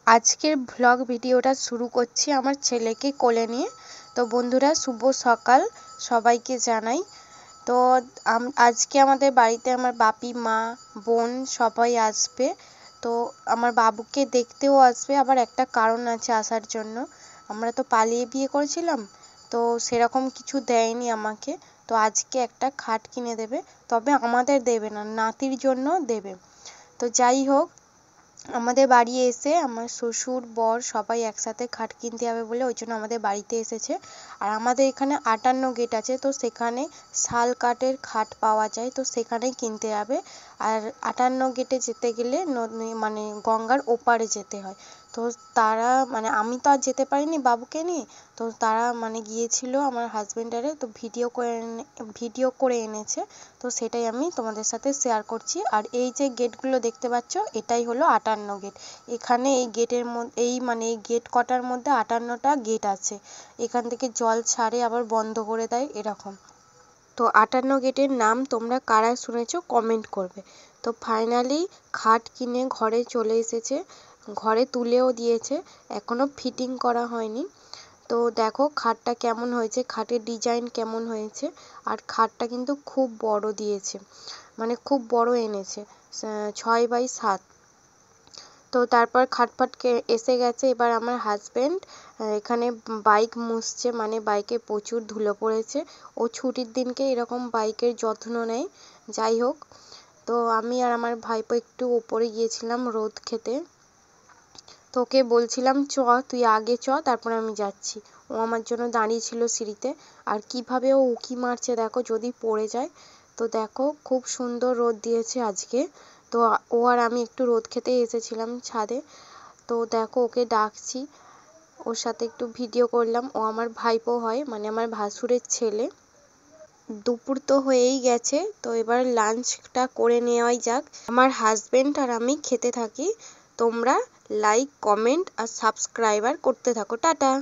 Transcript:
আজকের ভ্লগ ভিডিওটা শুরু করছি আমার ছেলেকে কোলে নিয়ে। তো বন্ধুরা, শুভ সকাল সবাইকে জানাই। তো আজকে আমাদের বাড়িতে আমার বাপি, মা, বোন সবাই আসবে। তো আমার বাবুকে দেখতেও আসবে, আবার একটা কারণ আছে আসার জন্য। আমরা তো পালিয়ে বিয়ে করেছিলাম, তো সেরকম কিছু দেয়নি আমাকে। তো আজকে একটা খাট কিনে দেবে, তবে আমাদের দেবে না, নাতির জন্য দেবে। তো যাই হোক, আমাদের বাড়ি এসে আমার শ্বশুর, বর সবাই একসাথে খাট কিনতে যাবে বলে ওই জন্য আমাদের বাড়িতে এসেছে। আর আমাদের এখানে 58 গেট আছে, তো সেখানে শাল কাঠের খাট পাওয়া যায়, তো সেখানেই কিনতে যাবে। আর 58 গেটে যেতে গেলে মানে গঙ্গার ওপারে যেতে হয়। তো তারা মানে আমি তো আর যেতে পারিনি বাবুকে নিয়ে। তো তারা মানে গিয়েছিল আমার হাজবেন্ডারে, তো ভিডিও করে এনেছে। তো সেটাই আমি তোমাদের সাথে শেয়ার করছি। আর এই যে গেটগুলো দেখতে পাচ্ছ, এটাই হলো 58 গেট। এখানে এই গেটের মধ্যে এই গেট কটার মধ্যে 58টা গেট আছে। এখান থেকে জল ছাড়ে আবার বন্ধ করে দেয়, এরকম। তো 58 গেটের নাম তোমরা কারা শুনেছো কমেন্ট করবে। তো ফাইনালি খাট কিনে ঘরে চলে এসেছে, ঘরে তুলেও দিয়েছে, এখনো ফিটিং করা হয়নি। তো দেখো খাটটা কেমন হয়েছে, খাটের ডিজাইন কেমন হয়েছে। আর খাটটা কিন্তু খুব বড় দিয়েছে, মানে খুব বড় এনেছে, 6x7। তো তারপর খাটপাটকে এসে গেছে। এবার আমার হাজবেন্ড এখানে বাইক মুছছে, মানে বাইকে প্রচুর ধুলো পড়েছে। ও ছুটির দিনকে এরকম বাইকের যত্ন নেয়। যাই হোক, তো আমি আর আমার ভাইপো একটু ওপরে গিয়েছিলাম রোদ খেতে। তো ওকে বলছিলাম চ, তুই আগে চ, তারপরে আমি যাচ্ছি। ও আমার জন্য দাঁড়িয়ে ছিল সিঁড়িতে। আর কিভাবে ও উঁকি মারছে দেখো, যদি পড়ে যায়। তো দেখো খুব সুন্দর রোদ দিয়েছে আজকে। তো ও আর আমি একটু রোদ খেতে এসেছিলাম ছাদে। তো দেখো ওকে ডাকছি, ওর সাথে একটু ভিডিও করলাম। ও আমার ভাইপো হয়, মানে আমার ভাসুরের ছেলে। দুপুর তো হয়েই গেছে, তো এবার লাঞ্চটা করে নেওয়াই যাক। আমার হাজবেন্ড আর আমি খেতে থাকি। তোমরা লাইক, কমেন্ট আর সাবস্ক্রাইবার করতে থাকো। টাটা।